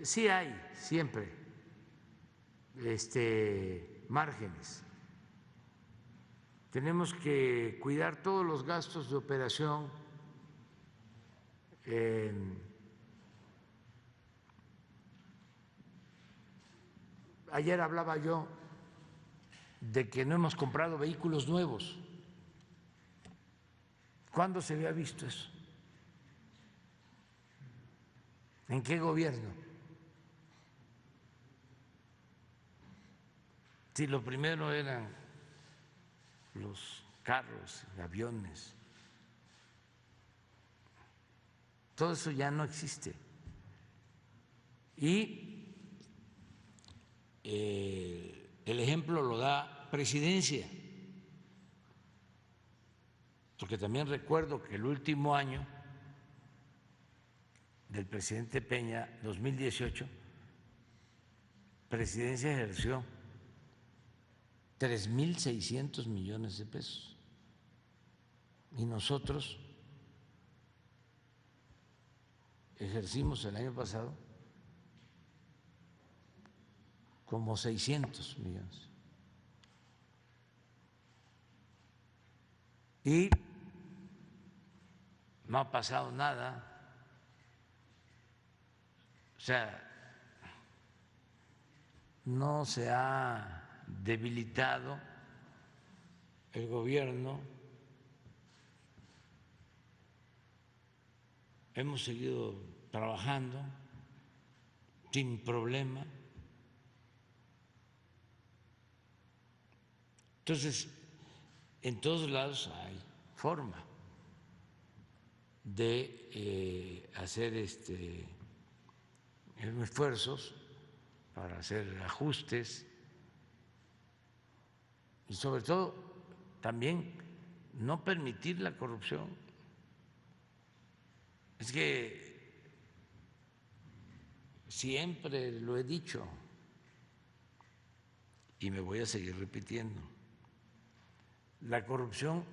Sí hay siempre márgenes. Tenemos que cuidar todos los gastos de operación. Ayer hablaba yo de que no hemos comprado vehículos nuevos. ¿Cuándo se había visto eso? ¿En qué gobierno? Si lo primero eran los carros, aviones, todo eso ya no existe. Y el ejemplo lo da Presidencia, porque también recuerdo que el último año del presidente Peña, 2018, Presidencia ejerció 3.600 millones de pesos y nosotros ejercimos el año pasado como 600 millones. Y no ha pasado nada. O sea, no se ha debilitado el gobierno, hemos seguido trabajando sin problema. Entonces, en todos lados hay forma de hacer esfuerzos para hacer ajustes y sobre todo también no permitir la corrupción. Es que siempre lo he dicho y me voy a seguir repitiendo, la corrupción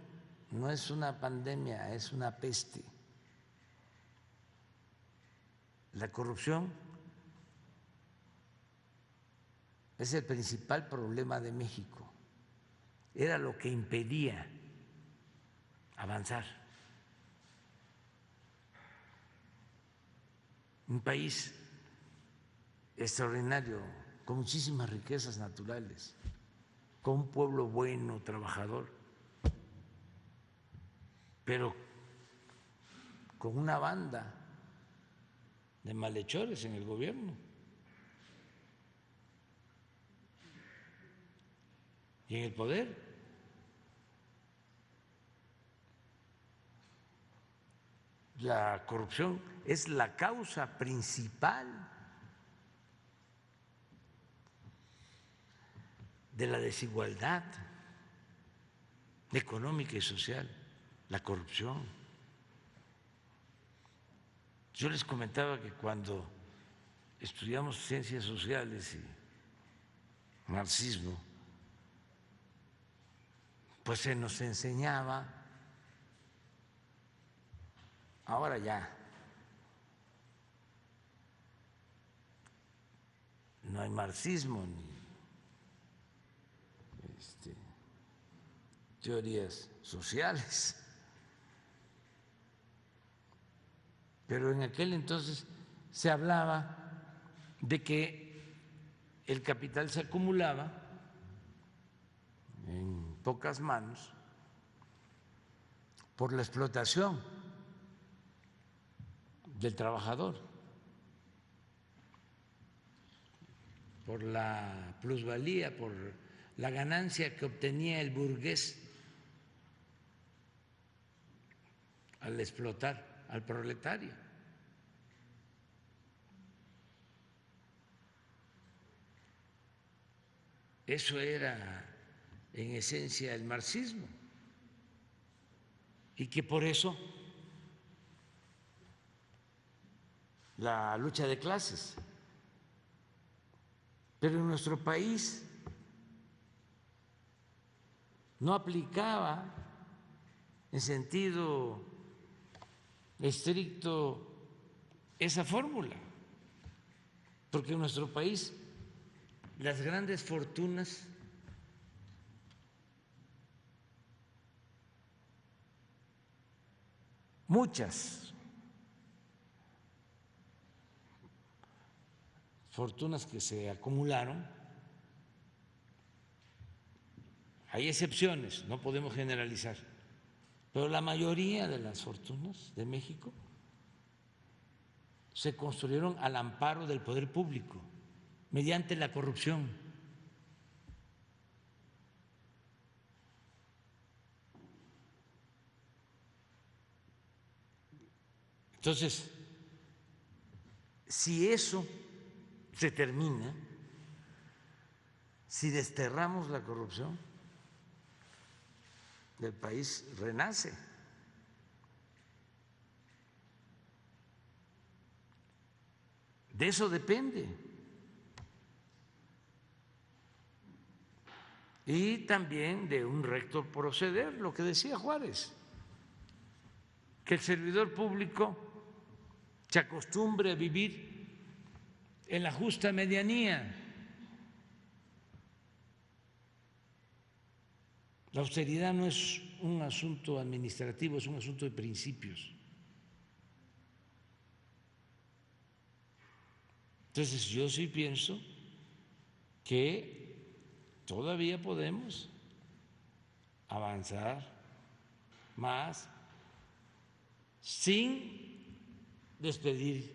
no es una pandemia, es una peste. La corrupción es el principal problema de México, era lo que impedía avanzar. Un país extraordinario, con muchísimas riquezas naturales, con un pueblo bueno, trabajador, pero con una banda de malhechores en el gobierno. Y en el poder. La corrupción es la causa principal de la desigualdad económica y social, la corrupción. Yo les comentaba que cuando estudiamos ciencias sociales y marxismo, pues se nos enseñaba, ahora ya no hay marxismo ni teorías sociales, pero en aquel entonces se hablaba de que el capital se acumulaba en pocas manos por la explotación del trabajador, por la plusvalía, por la ganancia que obtenía el burgués al explotar al proletario. Eso era en esencia el marxismo y que por eso la lucha de clases. Pero en nuestro país no aplicaba en sentido estricto esa fórmula. porque en nuestro país las grandes fortunas muchas fortunas que se acumularon, hay excepciones, no podemos generalizar, pero la mayoría de las fortunas de México se construyeron al amparo del poder público, mediante la corrupción. Entonces, si eso se termina, si desterramos la corrupción, el país renace. De eso depende. Y también de un recto proceder, lo que decía Juárez, que el servidor público se acostumbre a vivir en la justa medianía. La austeridad no es un asunto administrativo, es un asunto de principios. Entonces yo sí pienso que todavía podemos avanzar más sin despedir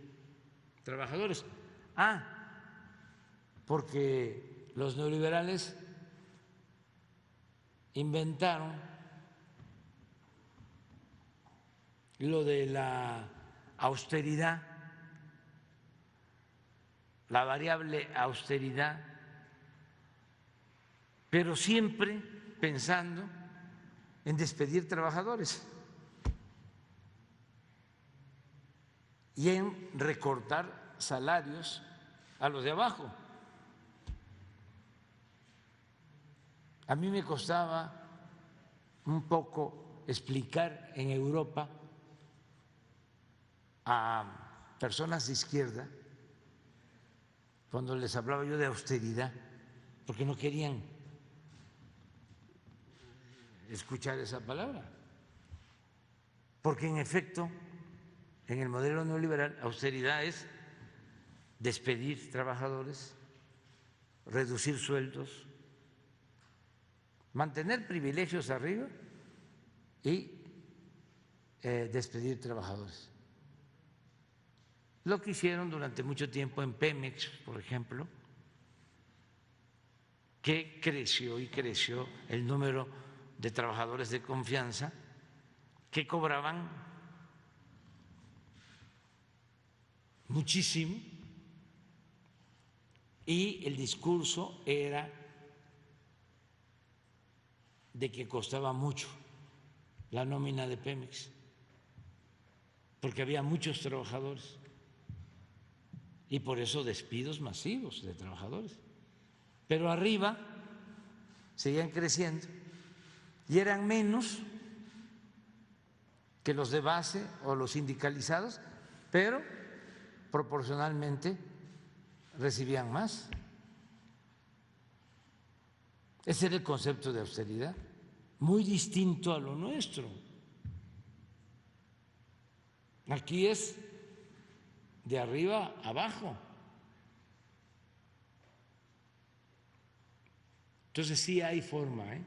trabajadores. Porque los neoliberales inventaron lo de la austeridad, la variable austeridad, pero siempre pensando en despedir trabajadores y en recortar salarios a los de abajo. A mí me costaba un poco explicar en Europa a personas de izquierda, cuando les hablaba yo de austeridad, porque no querían escuchar esa palabra, porque en efecto en el modelo neoliberal austeridad es despedir trabajadores, reducir sueldos, mantener privilegios arriba y despedir trabajadores. Lo que hicieron durante mucho tiempo en Pemex, por ejemplo, que creció y creció el número de trabajadores de confianza que cobraban muchísimo y el discurso era de que costaba mucho la nómina de Pemex, porque había muchos trabajadores y por eso despidos masivos de trabajadores. Pero arriba seguían creciendo y eran menos que los de base o los sindicalizados, pero proporcionalmente recibían más. Ese era el concepto de austeridad, muy distinto a lo nuestro. Aquí es de arriba abajo. Entonces sí hay forma, ¿eh?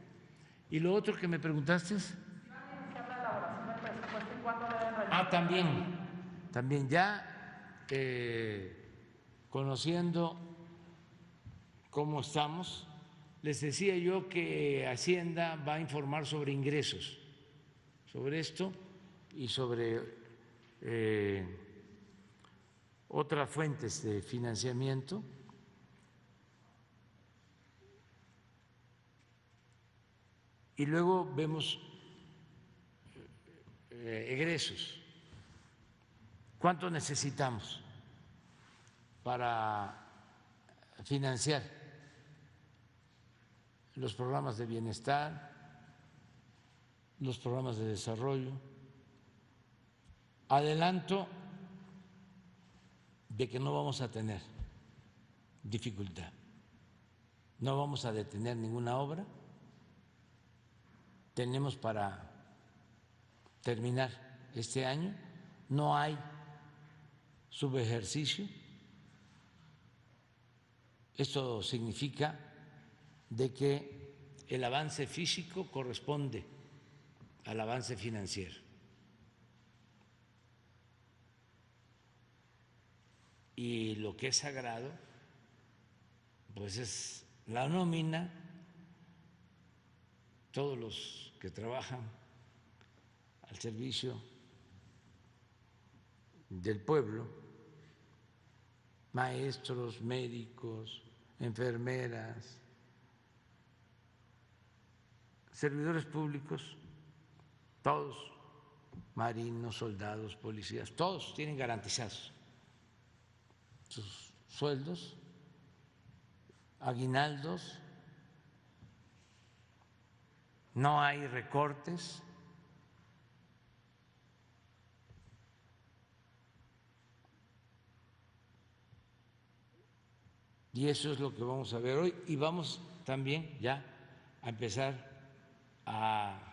Y lo otro que me preguntaste es… También ya conociendo cómo estamos, les decía yo que Hacienda va a informar sobre ingresos, sobre esto y sobre otras fuentes de financiamiento. Y luego vemos egresos. ¿Cuánto necesitamos para financiar los programas de bienestar, los programas de desarrollo? Adelanto de que no vamos a tener dificultad. No vamos a detener ninguna obra. Tenemos para terminar este año. No hay subejercicio. Esto significa de que el avance físico corresponde al avance financiero. Y lo que es sagrado, pues es la nómina, todos los que trabajan al servicio del pueblo, maestros, médicos, enfermeras, servidores públicos, todos, marinos, soldados, policías, todos tienen garantizados sus sueldos, aguinaldos, no hay recortes. Y eso es lo que vamos a ver hoy. Y vamos también ya a empezar a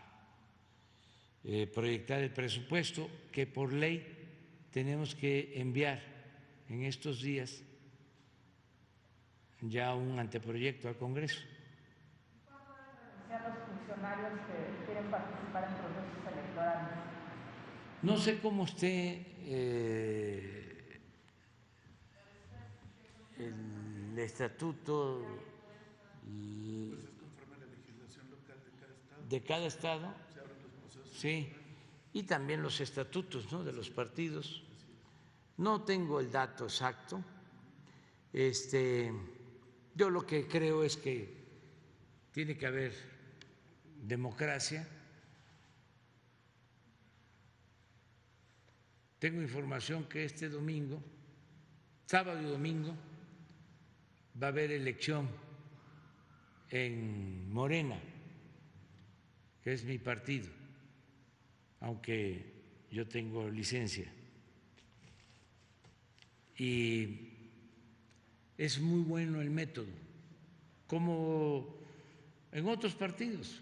proyectar el presupuesto que por ley tenemos que enviar en estos días ya un anteproyecto al Congreso. ¿Cuándo deben renunciar los funcionarios que quieren participar en procesos electorales? No sé cómo esté el estatuto Pues es conforme a la legislación local de cada estado. Se abren los procesos. Sí, y también los estatutos, ¿no?, de los partidos. No tengo el dato exacto. Yo lo que creo es que tiene que haber democracia. Tengo información que este domingo, sábado y domingo, va a haber elección en Morena, que es mi partido, aunque yo tengo licencia. Y es muy bueno el método, como en otros partidos,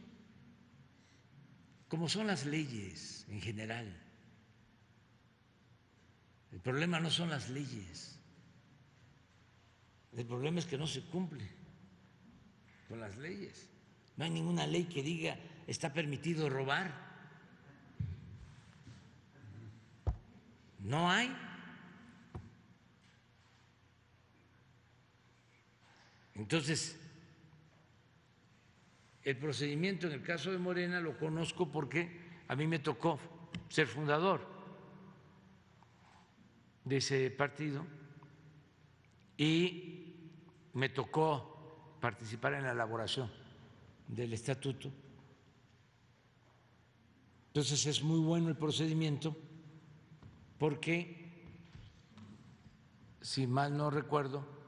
como son las leyes en general. El problema no son las leyes, el problema es que no se cumple con las leyes. No hay ninguna ley que diga está permitido robar. No hay. Entonces, el procedimiento en el caso de Morena lo conozco porque a mí me tocó ser fundador de ese partido y me tocó participar en la elaboración del estatuto. Entonces es muy bueno el procedimiento porque, si mal no recuerdo,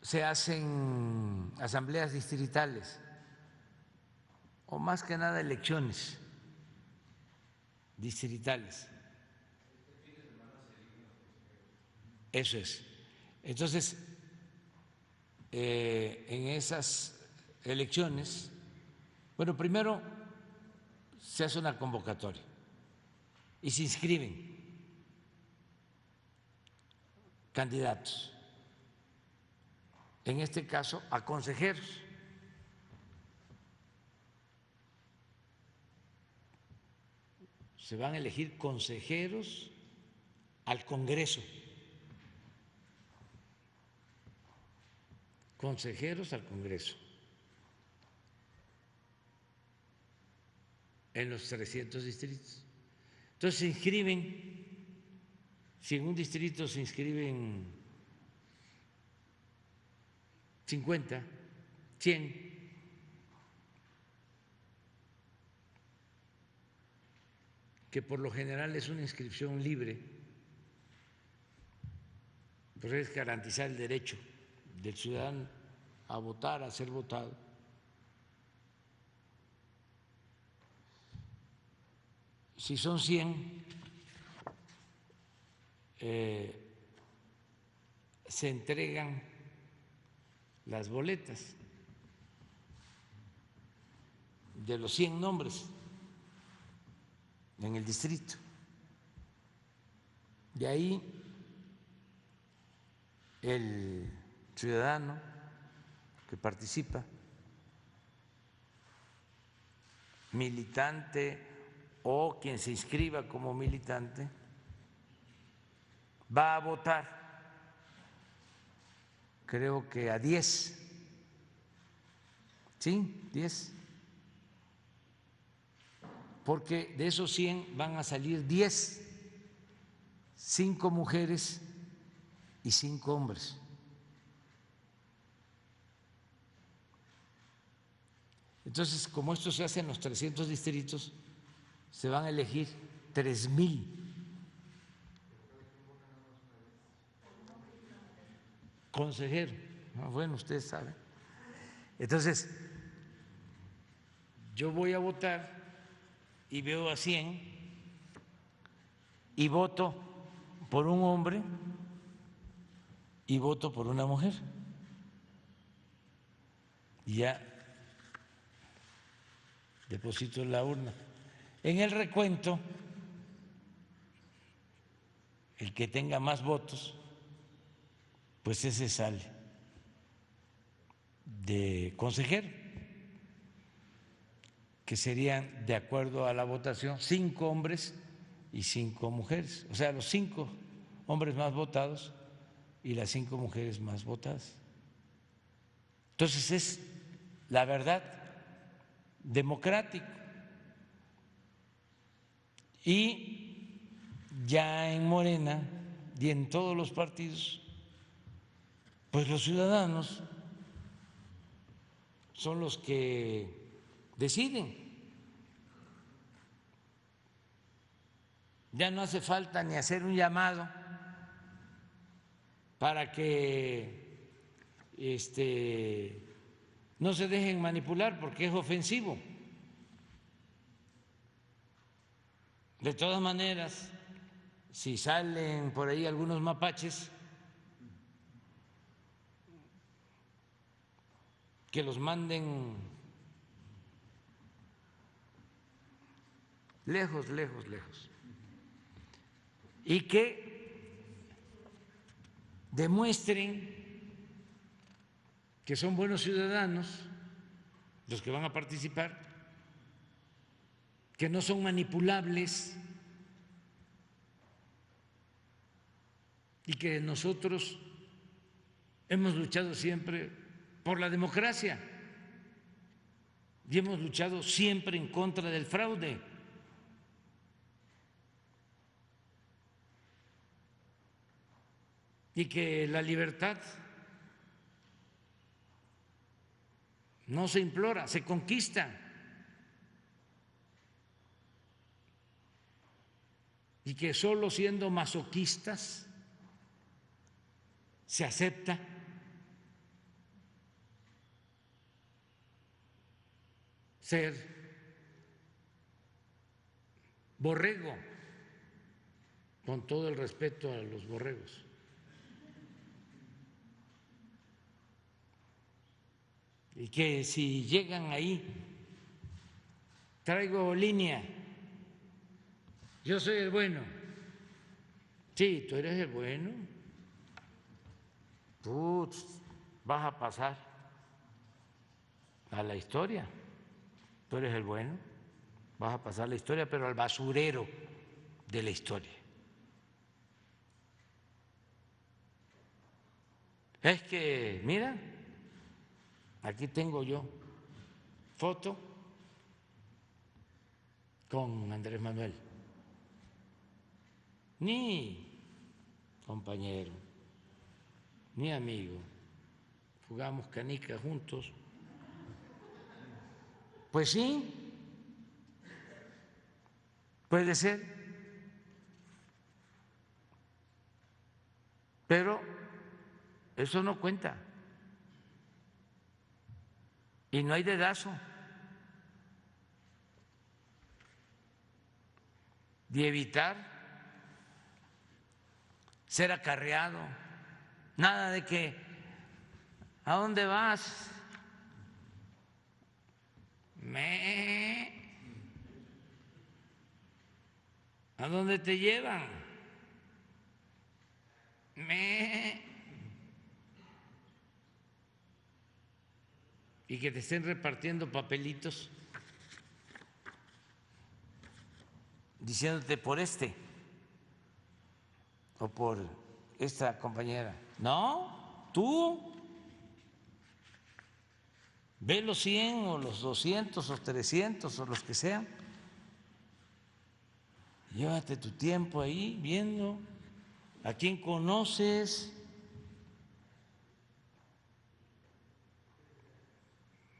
se hacen asambleas distritales o más que nada elecciones distritales. Eso es. Entonces, en esas elecciones, bueno, primero se hace una convocatoria y se inscriben candidatos, en este caso a consejeros. Se van a elegir consejeros al Congreso. Consejeros al Congreso en los 300 distritos. Entonces se inscriben, si en un distrito se inscriben 50, 100, que por lo general es una inscripción libre, pues es garantizar el derecho del ciudadano a votar, a ser votado. Si son 100, se entregan las boletas de los 100 nombres en el distrito. De ahí el ciudadano que participa, militante o quien se inscriba como militante, va a votar, creo que a 10, ¿sí? 10, porque de esos 100 van a salir 10, 5 mujeres y 5 hombres. Entonces, como esto se hace en los 300 distritos, se van a elegir 3,000. Consejero, bueno, ustedes saben. Entonces, yo voy a votar y veo a 100 y voto por un hombre y voto por una mujer. Y ya deposito en la urna. En el recuento, el que tenga más votos, pues ese sale de consejero, que serían, de acuerdo a la votación, 5 hombres y 5 mujeres, o sea, los 5 hombres más votados y las 5 mujeres más votadas. Entonces es, la verdad, democrático. Y ya en Morena y en todos los partidos, pues los ciudadanos son los que deciden. Ya no hace falta ni hacer un llamado para que no se dejen manipular, porque es ofensivo. De todas maneras, si salen por ahí algunos mapaches, que los manden lejos, lejos, lejos, y que demuestren que son buenos ciudadanos los que van a participar, que no son manipulables y que nosotros hemos luchado siempre por la democracia y hemos luchado siempre en contra del fraude. Y que la libertad no se implora, se conquista. Y que solo siendo masoquistas se acepta ser borrego, con todo el respeto a los borregos. Y que si llegan ahí, traigo línea, yo soy el bueno. Sí, tú eres el bueno, tú vas a pasar a la historia, tú eres el bueno, vas a pasar la historia, pero al basurero de la historia. Es que, mira, aquí tengo yo foto con Andrés Manuel, ni compañero, ni amigo, jugamos canicas juntos. Pues sí, puede ser, pero eso no cuenta. Y no hay dedazo. Y evitar ser acarreado. Nada de que ¿A dónde vas? ¿A dónde te llevan? Y que te estén repartiendo papelitos diciéndote por este o por esta compañera. No, tú ve los 100 o los 200 o 300 o los que sean. Llévate tu tiempo ahí viendo a quién conoces,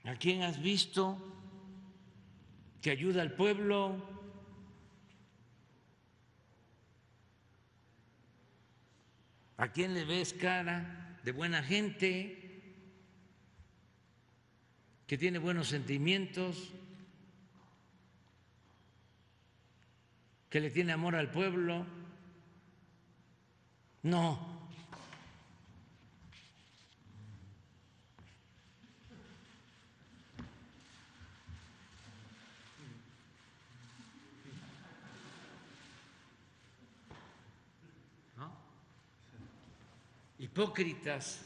a quién has visto que ayuda al pueblo. ¿A quién le ves cara de buena gente, que tiene buenos sentimientos, que le tiene amor al pueblo? No. Hipócritas,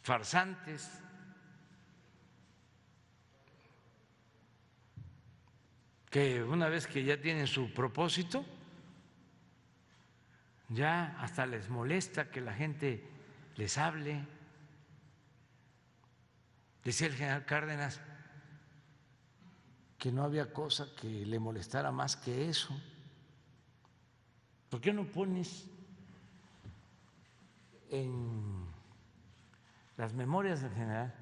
farsantes, que una vez que ya tienen su propósito, ya hasta les molesta que la gente les hable. Decía el general Cárdenas que no había cosa que le molestara más que eso. ¿Por qué no pones en las memorias del general,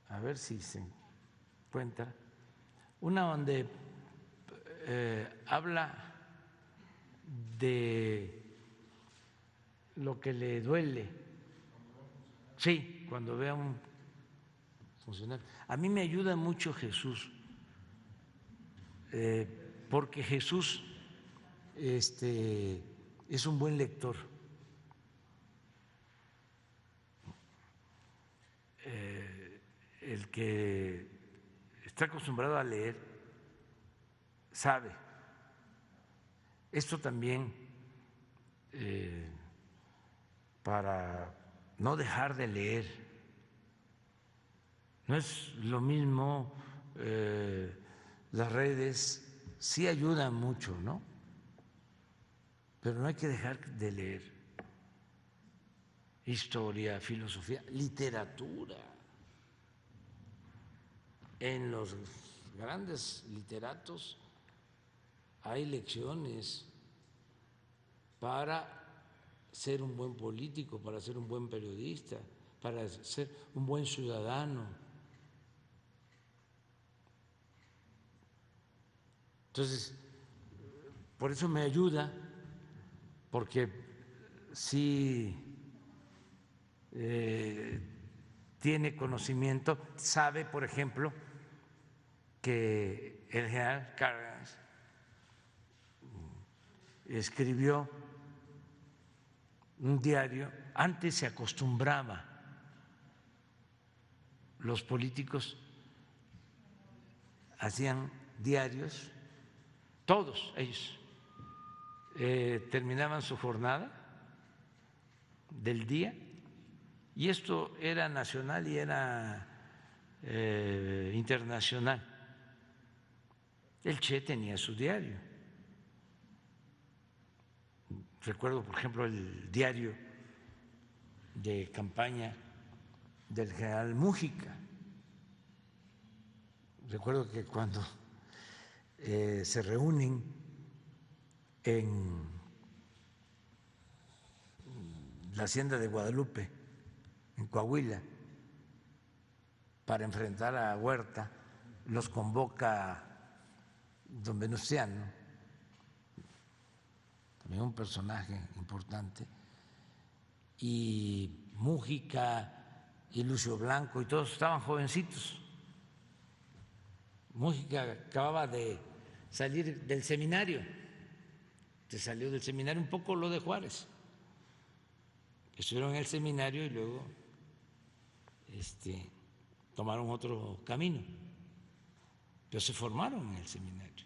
a ver si se encuentra, una donde habla de lo que le duele? Sí, cuando vea a un funcionario. A mí me ayuda mucho Jesús, porque Jesús es un buen lector. El que está acostumbrado a leer sabe. Esto también para no dejar de leer. No es lo mismo, las redes sí ayudan mucho, ¿no? Pero no hay que dejar de leer historia, filosofía, literatura. En los grandes literatos hay lecciones para ser un buen político, para ser un buen periodista, para ser un buen ciudadano. Entonces, por eso me ayuda, porque sí tiene conocimiento, sabe, por ejemplo, que el general Cárdenas escribió un diario. Antes se acostumbraba, los políticos hacían diarios, todos ellos terminaban su jornada del día, y esto era nacional y era internacional. El Che tenía su diario. Recuerdo, por ejemplo, el diario de campaña del general Mújica. Recuerdo que cuando se reúnen en la hacienda de Guadalupe, en Coahuila, para enfrentar a Huerta, los convoca don Venustiano, también un personaje importante, y Mújica y Lucio Blanco, y todos estaban jovencitos. Mújica acababa de salir del seminario. Se salió del seminario, un poco lo de Juárez. Estuvieron en el seminario y luego tomaron otro camino, pero se formaron en el seminario,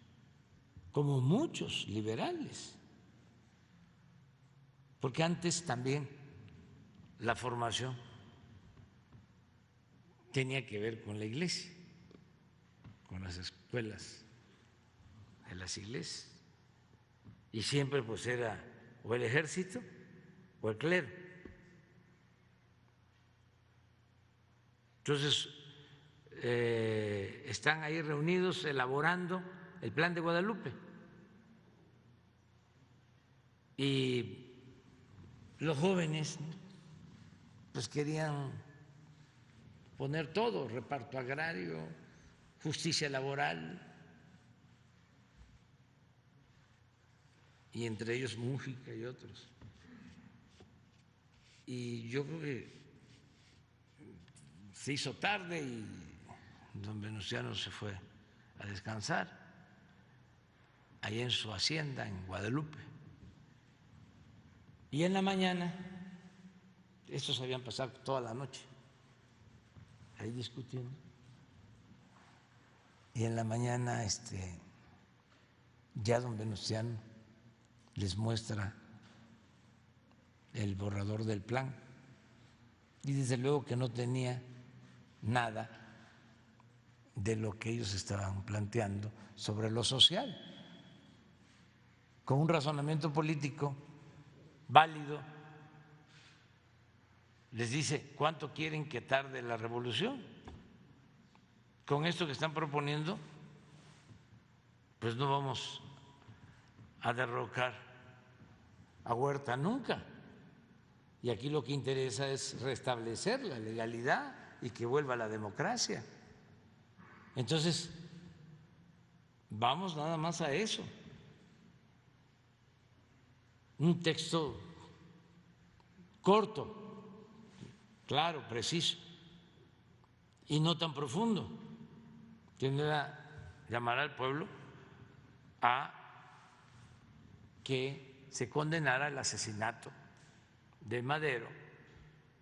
como muchos liberales, porque antes también la formación tenía que ver con la iglesia, con las escuelas de las iglesias, y siempre pues era o el ejército o el clero. Entonces, están ahí reunidos elaborando el Plan de Guadalupe y los jóvenes pues querían poner todo, reparto agrario, justicia laboral, y entre ellos Mújica y otros. Y yo creo que se hizo tarde y don Venustiano se fue a descansar ahí en su hacienda en Guadalupe. Y en la mañana, estos habían pasado toda la noche ahí discutiendo, y en la mañana ya don Venustiano les muestra el borrador del plan, y desde luego que no tenía nada de lo que ellos estaban planteando sobre lo social, con un razonamiento político válido. Les dice: ¿cuánto quieren que tarde la revolución? Con esto que están proponiendo, pues no vamos a derrocar a Huerta nunca, y aquí lo que interesa es restablecer la legalidad y que vuelva la democracia. Entonces, vamos nada más a eso. Un texto corto, claro, preciso, y no tan profundo, que llamar al pueblo a que se condenara el asesinato de Madero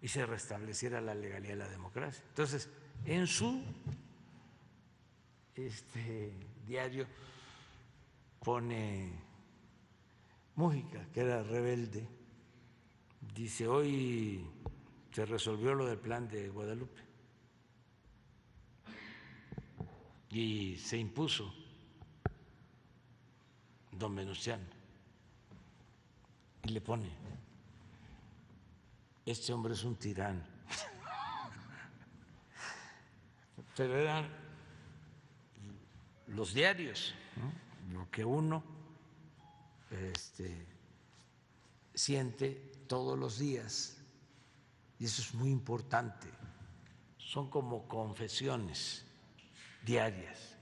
y se restableciera la legalidad y la democracia. Entonces, en su diario pone Mújica, que era rebelde, dice: hoy se resolvió lo del Plan de Guadalupe y se impuso don Venustiano, y le pone: este hombre es un tirano. Pero eran los diarios, ¿no? Lo que uno siente todos los días, y eso es muy importante. Son como confesiones diarias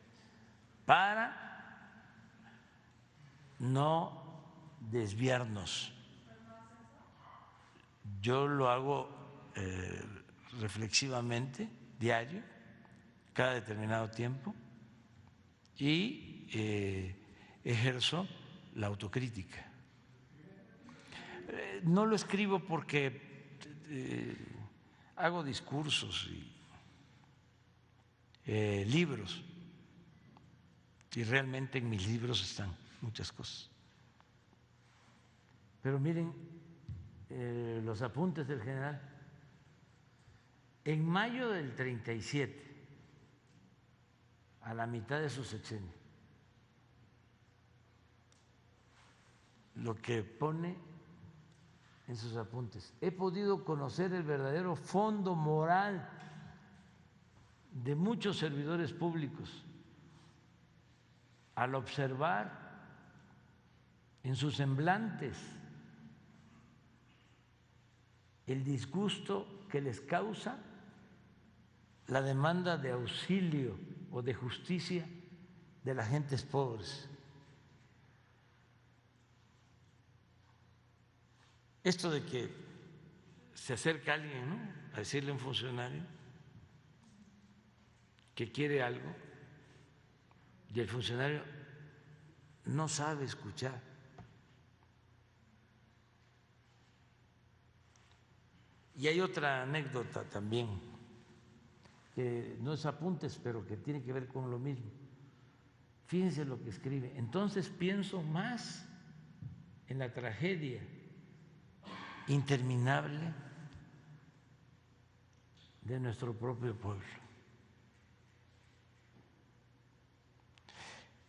para no desviarnos. Yo lo hago reflexivamente, diario, cada determinado tiempo, y ejerzo la autocrítica. No lo escribo porque hago discursos y libros, y realmente en mis libros están muchas cosas. Pero miren los apuntes del general. En mayo del 37, a la mitad de su sexenio, lo que pone en sus apuntes: he podido conocer el verdadero fondo moral de muchos servidores públicos al observar en sus semblantes el disgusto que les causa la demanda de auxilio o de justicia de las gentes pobres. Esto de que se acerca alguien, ¿no?, a decirle a un funcionario que quiere algo, y el funcionario no sabe escuchar. Y hay otra anécdota también, que no es apuntes, pero que tiene que ver con lo mismo. Fíjense lo que escribe. Entonces pienso más en la tragedia interminable de nuestro propio pueblo.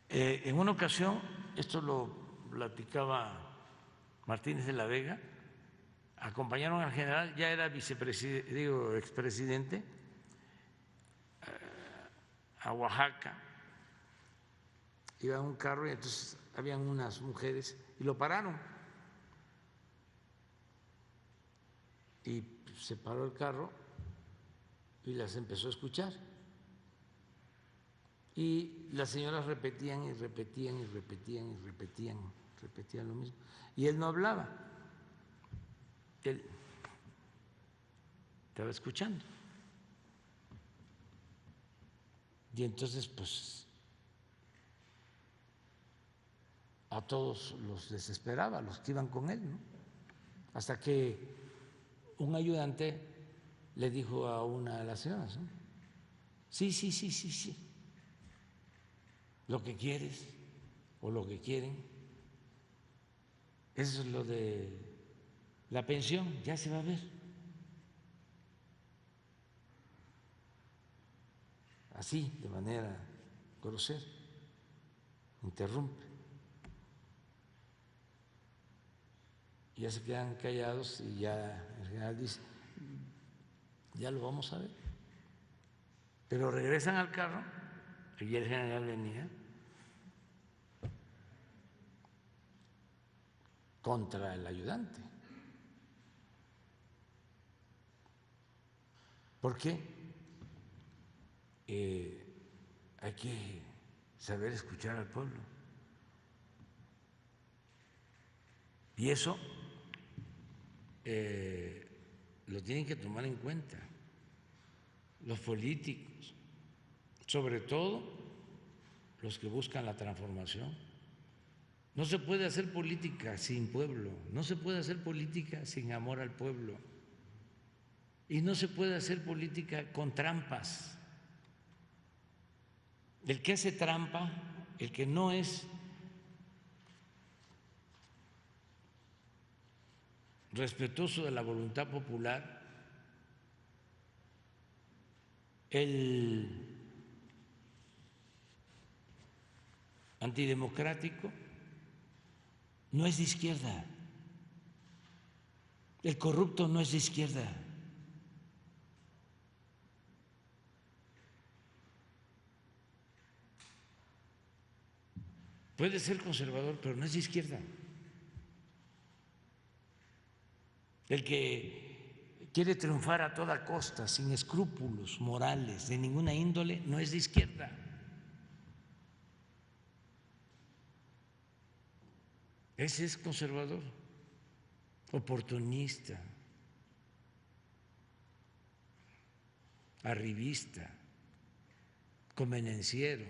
En una ocasión, esto lo platicaba Martínez de la Vega, acompañaron al general, ya era expresidente, a Oaxaca, iba en un carro y entonces habían unas mujeres y lo pararon. Y se paró el carro y las empezó a escuchar. Y las señoras repetían y repetían y repetían y repetían lo mismo. Y él no hablaba. Él estaba escuchando. Y entonces, pues, a todos los desesperaba, los que iban con él, ¿no? Hasta que un ayudante le dijo a una de las señoras, ¿no? Sí, lo que quieres o lo que quieren, eso es lo de la pensión, ya se va a ver. Así, de manera grosera, interrumpe. Y ya se quedan callados y ya el general dice, ya lo vamos a ver. Pero regresan al carro y el general venía contra el ayudante. ¿Por qué? Hay que saber escuchar al pueblo. Y eso lo tienen que tomar en cuenta los políticos, sobre todo los que buscan la transformación. No se puede hacer política sin pueblo, no se puede hacer política sin amor al pueblo y no se puede hacer política con trampas. El que hace trampa, el que no es respetuoso de la voluntad popular, el antidemocrático, no es de izquierda, el corrupto no es de izquierda. Puede ser conservador, pero no es de izquierda. El que quiere triunfar a toda costa, sin escrúpulos morales de ninguna índole, no es de izquierda. Ese es conservador, oportunista, arribista, convenenciero,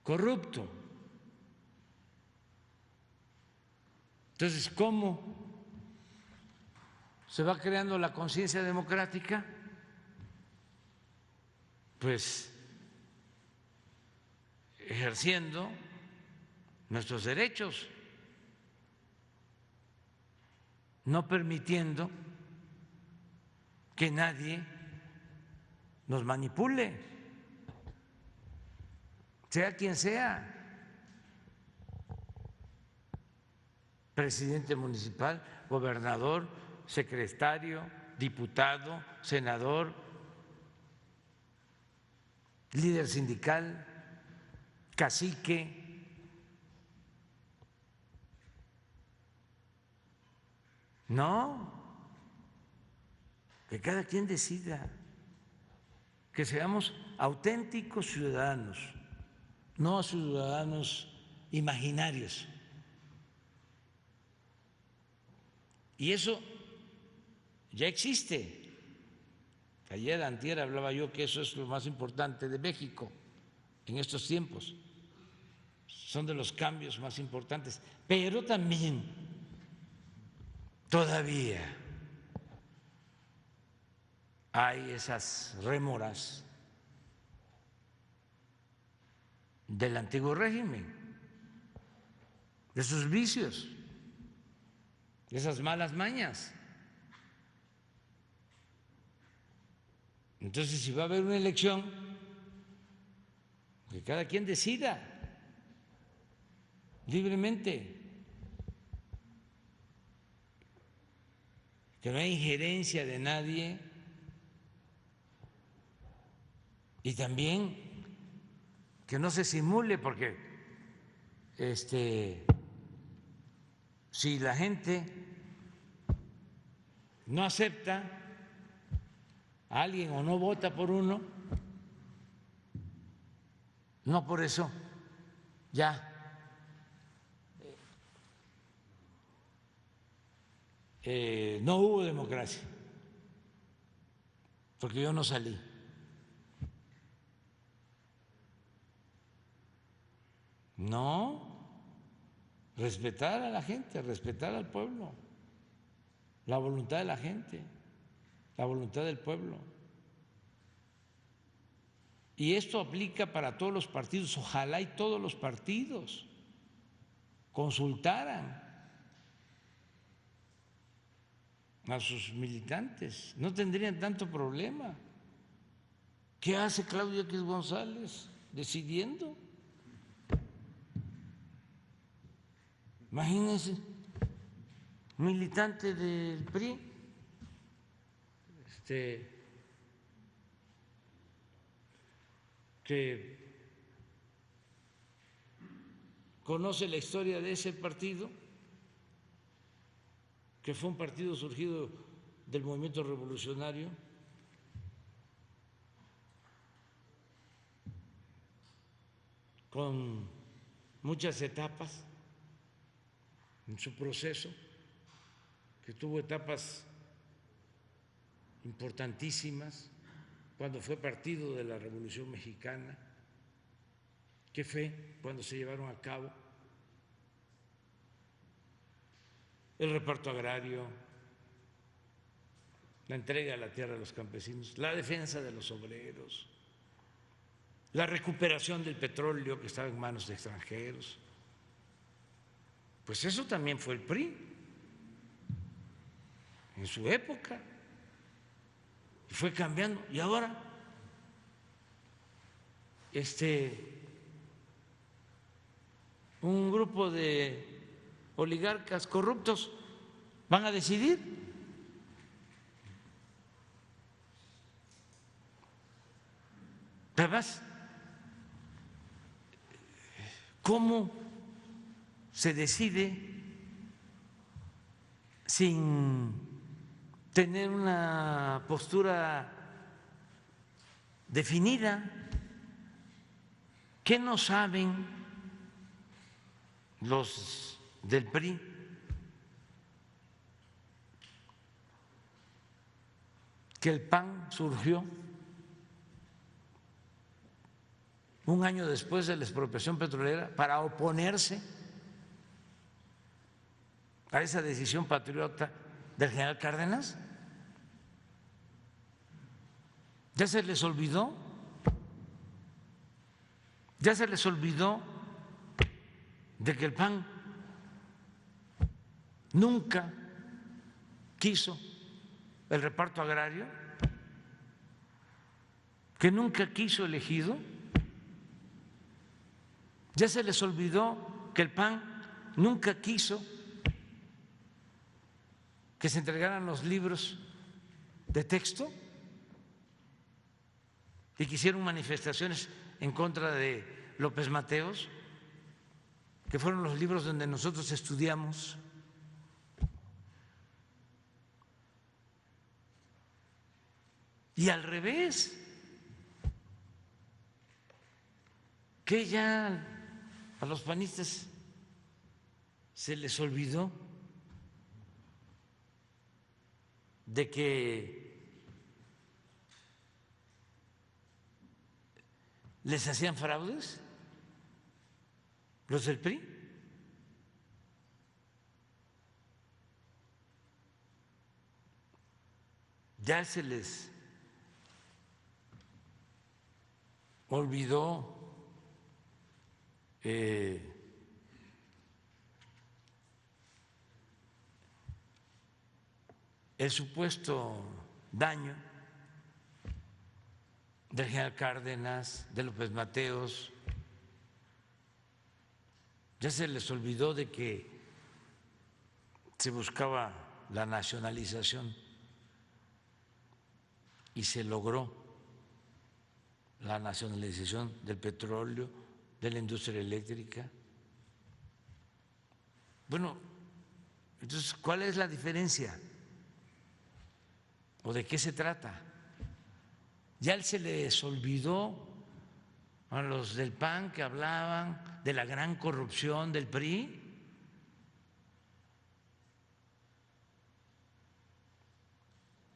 corrupto. Entonces, ¿cómo se va creando la conciencia democrática? Pues ejerciendo nuestros derechos, no permitiendo que nadie nos manipule, sea quien sea, presidente municipal, gobernador, secretario, diputado, senador, líder sindical, cacique. No, que cada quien decida, que seamos auténticos ciudadanos, no ciudadanos imaginarios. Y eso ya existe. Ayer, antier, hablaba yo que eso es lo más importante de México en estos tiempos. son de los cambios más importantes, pero también todavía hay esas rémoras del antiguo régimen, de sus vicios, de esas malas mañas. Entonces, si va a haber una elección, que cada quien decida libremente, que no hay injerencia de nadie, y también que no se simule, porque si la gente no acepta a alguien o no vota por uno, no por eso ya no hubo democracia, porque yo no salí. No, respetar a la gente, respetar al pueblo, la voluntad de la gente, la voluntad del pueblo. Y esto aplica para todos los partidos. Ojalá y todos los partidos consultaran a sus militantes, no tendrían tanto problema. ¿Qué hace Claudio X González decidiendo? Imagínense, militante del PRI, que conoce la historia de ese partido, que fue un partido surgido del movimiento revolucionario, con muchas etapas en su proceso, que tuvo etapas importantísimas cuando fue partido de la Revolución Mexicana, que fue cuando se llevaron a cabo el reparto agrario, la entrega de la tierra a los campesinos, la defensa de los obreros, la recuperación del petróleo que estaba en manos de extranjeros. Pues eso también fue el PRI en su época, y fue cambiando. Y ahora un grupo de oligarcas corruptos van a decidir. Además, ¿cómo se decide sin tener una postura definida? ¿Qué no saben los del PRI? Que el PAN surgió un año después de la expropiación petrolera para oponerse a esa decisión patriota del general Cárdenas. ¿Ya se les olvidó? ¿Ya se les olvidó de que el PAN nunca quiso el reparto agrario, que nunca quiso el ejido? ¿Ya se les olvidó que el PAN nunca quiso que se entregaran los libros de texto y que hicieron manifestaciones en contra de López Mateos, que fueron los libros donde nosotros estudiamos? Y al revés, que ya a los panistas se les olvidó de que les hacían fraudes los del PRI. Ya se les olvidó el supuesto daño del general Cárdenas, de López Mateos. Ya se les olvidó de que se buscaba la nacionalización y se logró la nacionalización del petróleo, de la industria eléctrica. Bueno, entonces, ¿cuál es la diferencia? ¿O de qué se trata? Ya se les olvidó a los del PAN que hablaban de la gran corrupción del PRI.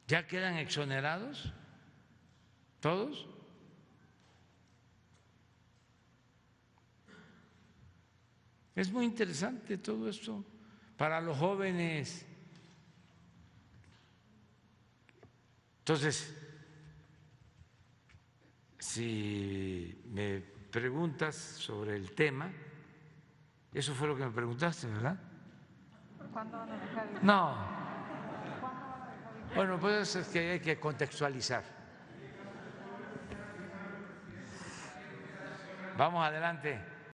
¿Ya quedan exonerados todos? Es muy interesante todo esto para los jóvenes. Entonces, si me preguntas sobre el tema, eso fue lo que me preguntaste, ¿verdad? ¿Cuándo van a dejar de... No. Bueno, pues es que hay que contextualizar. Vamos adelante.